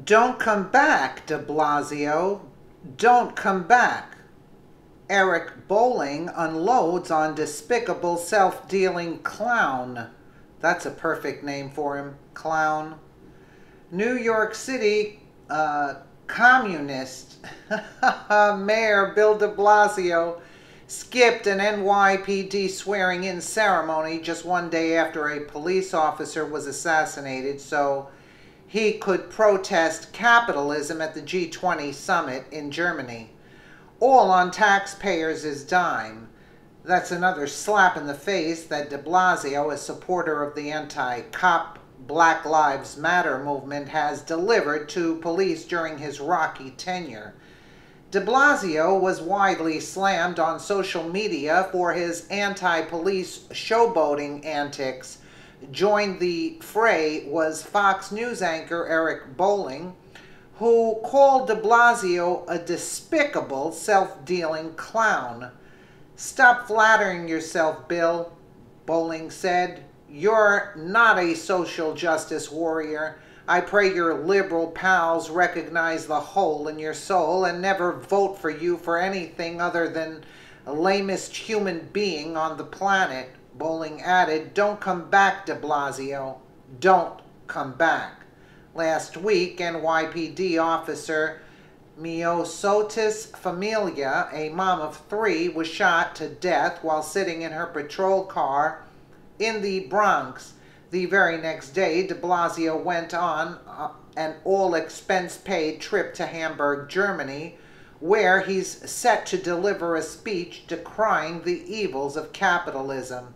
Don't come back, de Blasio. Don't come back. Eric Bolling unloads on despicable self-dealing clown. That's a perfect name for him, clown. New York City communist Mayor Bill de Blasio skipped an NYPD swearing-in ceremony just one day after a police officer was assassinated so he could protest capitalism at the G20 summit in Germany. All on taxpayers' dime. That's another slap in the face that de Blasio, a supporter of the anti-cop Black Lives Matter movement, has delivered to police during his rocky tenure. De Blasio was widely slammed on social media for his anti-police showboating antics. Joined the fray was Fox News anchor Eric Bolling, who called de Blasio a despicable, self-dealing clown. "Stop flattering yourself, Bill," Bolling said. "You're not a social justice warrior. I pray your liberal pals recognize the hole in your soul and never vote for you for anything other than the lamest human being on the planet." Bolling added, "Don't come back, de Blasio. Don't come back." Last week, NYPD officer Miosotis Familia, a mom of 3, was shot to death while sitting in her patrol car in the Bronx. The very next day, de Blasio went on an all-expense-paid trip to Hamburg, Germany, where he's set to deliver a speech decrying the evils of capitalism.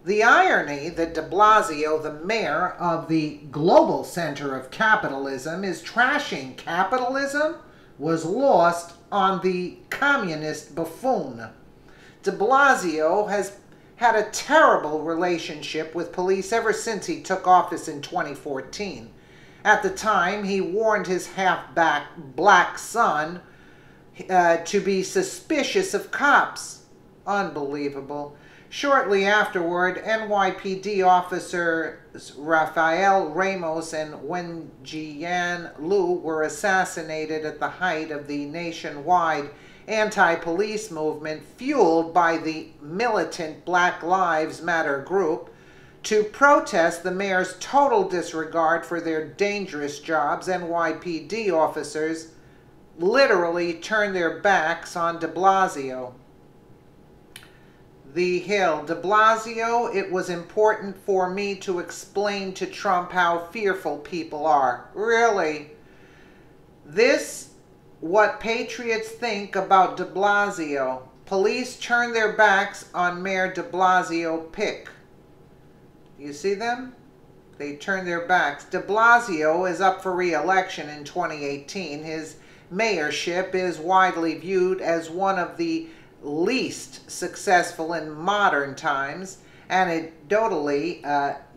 The irony that de Blasio, the mayor of the global center of capitalism, is trashing capitalism was lost on the communist buffoon. De Blasio has had a terrible relationship with police ever since he took office in 2014. At the time, he warned his half-black son to be suspicious of cops. Unbelievable. Shortly afterward, NYPD officers Rafael Ramos and Wenjian Liu were assassinated at the height of the nationwide anti-police movement fueled by the militant Black Lives Matter group. To protest the mayor's total disregard for their dangerous jobs, NYPD officers literally turned their backs on de Blasio. The Hill. De Blasio, it was important for me to explain to Trump how fearful people are. Really? This, what patriots think about de Blasio. Police turn their backs on Mayor de Blasio pick. You see them? They turn their backs. De Blasio is up for re-election in 2018. His mayorship is widely viewed as one of the least successful in modern times. Anecdotally,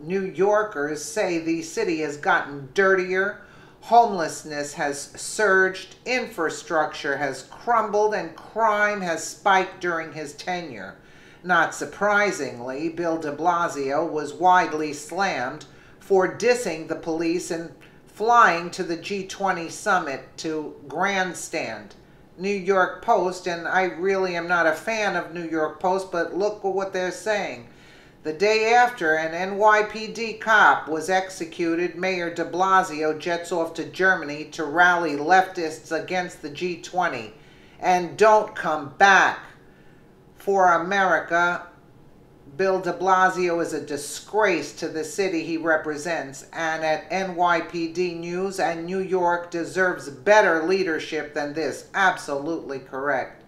New Yorkers say the city has gotten dirtier, homelessness has surged, infrastructure has crumbled, and crime has spiked during his tenure. Not surprisingly, Bill de Blasio was widely slammed for dissing the police and flying to the G20 summit to grandstand. New York Post, and I really am not a fan of New York Post, but look at what they're saying. The day after an NYPD cop was executed, Mayor de Blasio jets off to Germany to rally leftists against the G20. And don't come back. For America, Bill de Blasio is a disgrace to the city he represents, and at NYPD News, and New York deserves better leadership than this. Absolutely correct.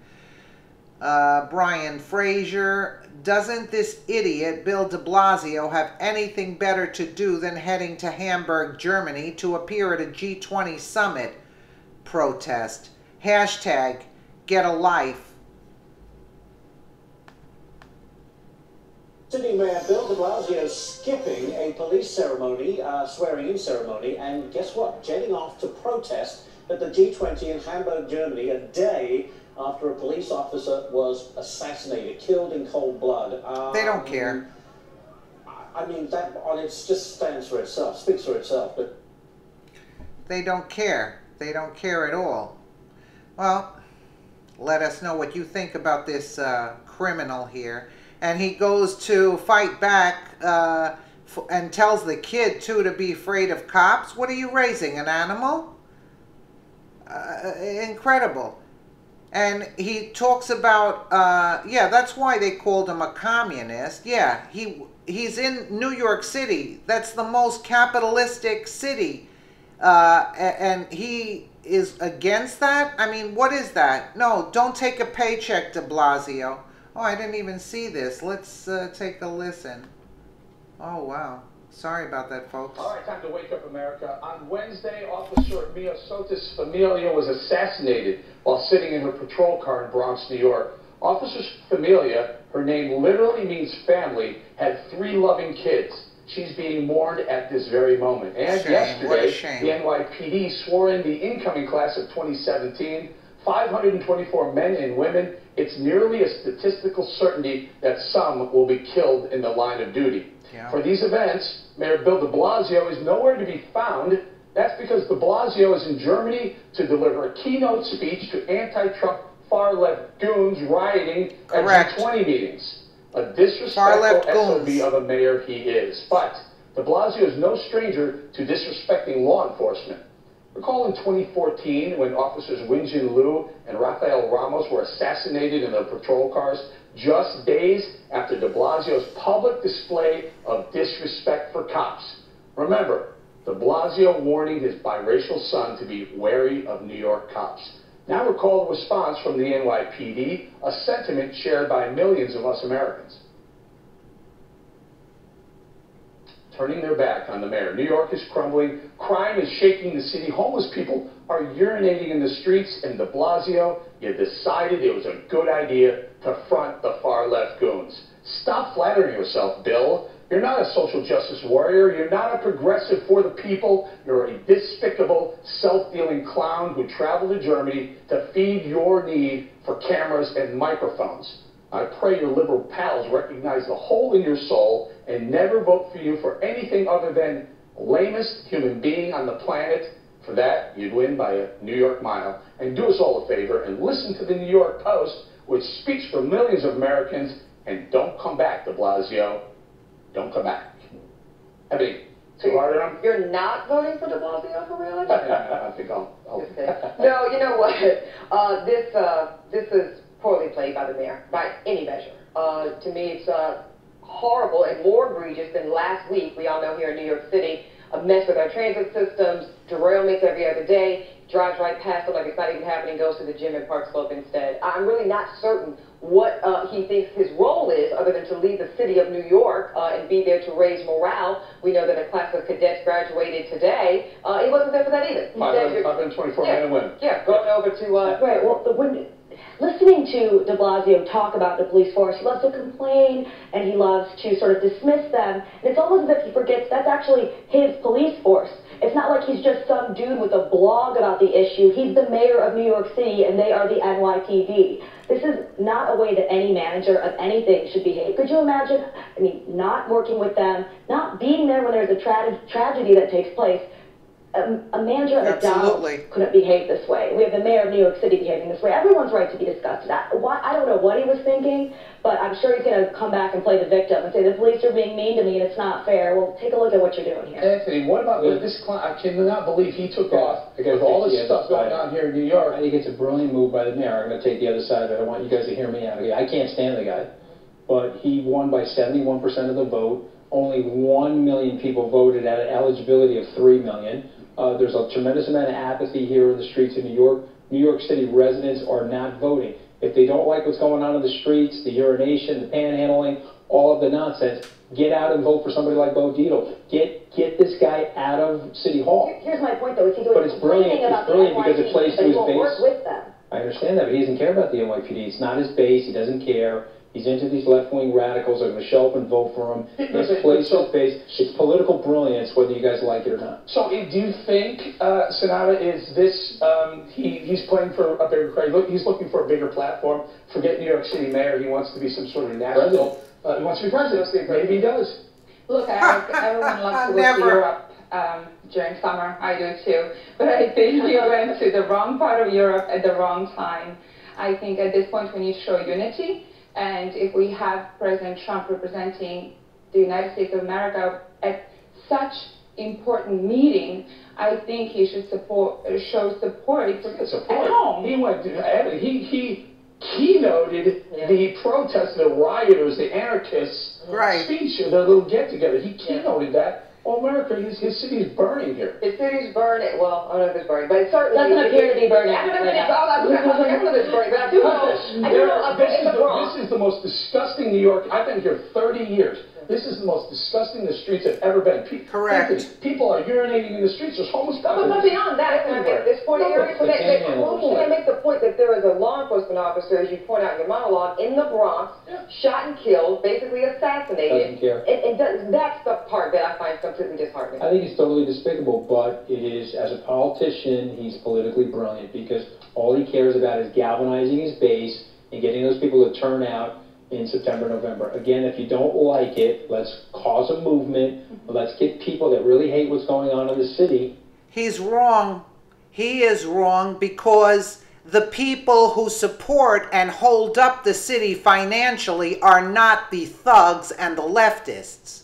Brian Frazier, doesn't this idiot Bill de Blasio have anything better to do than heading to Hamburg, Germany to appear at a G20 summit protest? Hashtag get a life. Sitting Mayor Bill de Blasio skipping a police ceremony, swearing-in ceremony, and guess what? Jetting off to protest at the G20 in Hamburg, Germany, a day after a police officer was assassinated, killed in cold blood. They don't care. I mean, that on it just stands for itself, speaks for itself. But They don't care. They don't care at all. Well, let us know what you think about this criminal here. And he goes to fight back and tells the kid, too, to be afraid of cops. What are you raising, an animal? Incredible. And he talks about, yeah, that's why they called him a communist. Yeah, he's in New York City. That's the most capitalistic city. And he is against that? I mean, what is that? No, don't take a paycheck, de Blasio. Oh, I didn't even see this. Let's take a listen. Oh, wow. Sorry about that, folks. All right, time to wake up, America. On Wednesday, Officer Mia Sotis Familia was assassinated while sitting in her patrol car in Bronx, New York. Officer Familia, her name literally means family, had 3 loving kids. She's being mourned at this very moment. And yesterday, the NYPD swore in the incoming class of 2017, 524 men and women. It's nearly a statistical certainty that some will be killed in the line of duty. Yeah. For these events, Mayor Bill de Blasio is nowhere to be found. That's because de Blasio is in Germany to deliver a keynote speech to anti-Trump far-left goons rioting at G20 meetings. A disrespectful SOB of a mayor he is. But de Blasio is no stranger to disrespecting law enforcement. Recall in 2014 when officers Wenjin Liu and Rafael Ramos were assassinated in their patrol cars just days after de Blasio's public display of disrespect for cops. Remember, de Blasio warning his biracial son to be wary of New York cops. Now recall the response from the NYPD, a sentiment shared by millions of us Americans. Turning their back on the mayor. New York is crumbling. Crime is shaking the city. Homeless people are urinating in the streets. And de Blasio, you decided it was a good idea to front the far-left goons. Stop flattering yourself, Bill. You're not a social justice warrior. You're not a progressive for the people. You're a despicable, self-dealing clown who traveled to Germany to feed your need for cameras and microphones. I pray your liberal pals recognize the hole in your soul and never vote for you for anything other than lamest human being on the planet. For that, you'd win by a New York mile. And do us all a favor and listen to the New York Post, which speaks for millions of Americans. And don't come back, de Blasio. Don't come back. I mean, you're not voting for de Blasio for re-election? I think I'll No, you know what? This is poorly played by the mayor, by any measure. To me, it's horrible and more egregious than last week. We all know here in New York City, a mess with our transit systems, derailments every other day, drives right past it like it's not even happening, goes to the gym in Park Slope instead. I'm really not certain what he thinks his role is, other than to lead the city of New York and be there to raise morale. We know that a class of cadets graduated today. He wasn't there for that either. 524 men and women. Yeah, going over to... Right, well, listening to de Blasio talk about the police force, he loves to complain and he loves to sort of dismiss them. And it's almost as if he forgets that's actually his police force. It's not like he's just some dude with a blog about the issue. He's the mayor of New York City and they are the NYPD. This is not a way that any manager of anything should behave. Could you imagine, I mean, not working with them, not being there when there's a tragedy that takes place? A manager at McDonald's couldn't behave this way. We have the mayor of New York City behaving this way. Everyone's right to be disgusted. I don't know what he was thinking, but I'm sure he's going to come back and play the victim and say the police are being mean to me and it's not fair. Well, take a look at what you're doing here. Anthony, what about this client? I cannot believe he took off with all this stuff going on here in New York. I think it's a brilliant move by the mayor. I'm going to take the other side of it. I want you guys to hear me out. I can't stand the guy, but he won by 71% of the vote. Only 1 million people voted at an eligibility of 3 million. There's a tremendous amount of apathy here in the streets of New York. New York City residents are not voting. If they don't like what's going on in the streets, the urination, the panhandling, all of the nonsense, get out and vote for somebody like Bo Dietl. Get this guy out of City Hall. Here's my point, though. Is he doing but it's brilliant. It's brilliant because it plays to his base. Work with them. I understand that, but he doesn't care about the NYPD. It's not his base. He doesn't care. He's into these left-wing radicals. They're going to show up and vote for him. This plays to his base. It's political brilliance, whether you guys like it or not. So, do you think, Sonata, is this, he's playing for a bigger crowd? He's looking for a bigger platform. Forget New York City mayor. He wants to be some sort of national. He wants to be president. Maybe he does. Look, everyone loves to go to Europe. during summer. I do too. But I think you went to the wrong part of Europe at the wrong time. I think at this point we need to show unity. And if we have President Trump representing the United States of America at such important meeting, I think he should show support at home. He went. He keynoted the protest, the rioters, the anarchists speech, their little get-together. He keynoted that. Oh, America, his city is burning here. His city's burning. Well, I don't know if it's burning, but it certainly doesn't appear to be burning. I don't know if it's burning, but I do know. This is the most disgusting New York. I've been here 30 years. This is the most disgusting the streets have ever been. Correct. People are urinating in the streets. There's homeless people. But beyond that, can I make this point, Eric? Can I make the point that there is a law enforcement officer, as you point out in your monologue, in the Bronx, shot and killed, basically assassinated. Doesn't care. And that's the part that I find completely disheartening. I think it's totally despicable, but it is, as a politician, he's politically brilliant because all he cares about is galvanizing his base and getting those people to turn out in September, November. Again, if you don't like it, let's cause a movement. Let's get people that really hate what's going on in the city. He's wrong. He is wrong because the people who support and hold up the city financially are not the thugs and the leftists.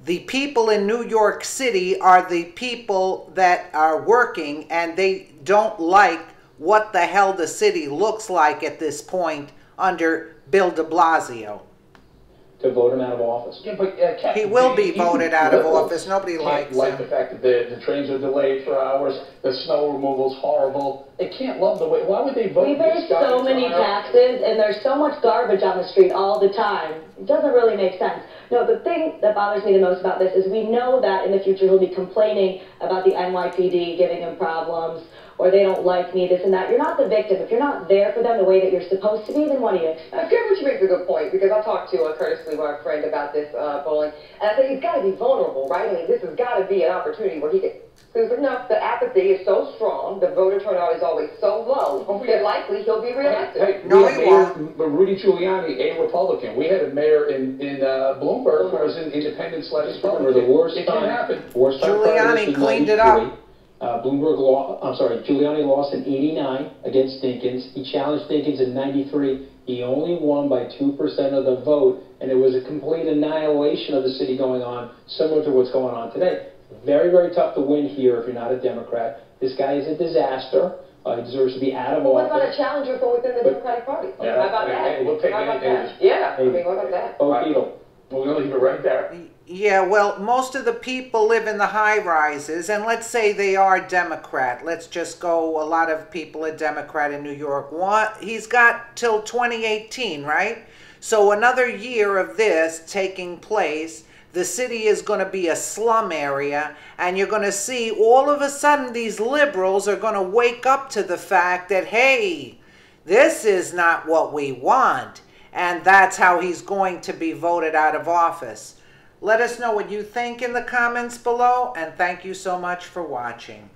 The people in New York City are the people that are working, and they don't like what the hell the city looks like at this point under Bill de Blasio. To vote him out of office. Yeah, but, he will be voted out of office. Nobody likes him. The fact that the trains are delayed for hours, the snow removal's horrible. They can't love the way. Why would they vote? We pay so many taxes, and there's so much garbage on the street all the time. It doesn't really make sense. No, the thing that bothers me the most about this is we know that in the future he'll be complaining about the NYPD giving him problems, or they don't like me, this and that. You're not the victim. If you're not there for them the way that you're supposed to be, then what do you expect? Which makes a good point, because I talked to Curtis Lee, our friend, about this Bolling, and I think he's got to be vulnerable, right? I mean, this has got to be an opportunity where he can. So no, the apathy is so strong, the voter turnout is always so low, that likely he'll be reelected. Hey, no, he won't. But Rudy Giuliani, a Republican. We had a mayor in Bloomberg who was an independent / Republican. The worst it time. Can happen. Worst time Giuliani cleaned it up. Giuliani lost in '89 against Dinkins. He challenged Dinkins in '93. He only won by 2% of the vote, and it was a complete annihilation of the city going on, similar to what's going on today. Very, very tough to win here if you're not a Democrat. This guy is a disaster. He deserves to be out of office. What about a challenger from within the Democratic Party? Yeah, how about that? We'll take how about anything. that? Yeah, I mean, what about that? We're going to leave it right there. Yeah, well, most of the people live in the high-rises, and let's say they are Democrat. Let's just go, a lot of people are Democrat in New York. He's got till 2018, right? So another year of this taking place, the city is going to be a slum area, and you're going to see all of a sudden these liberals are going to wake up to the fact that, hey, this is not what we want. And that's how he's going to be voted out of office. Let us know what you think in the comments below, and thank you so much for watching.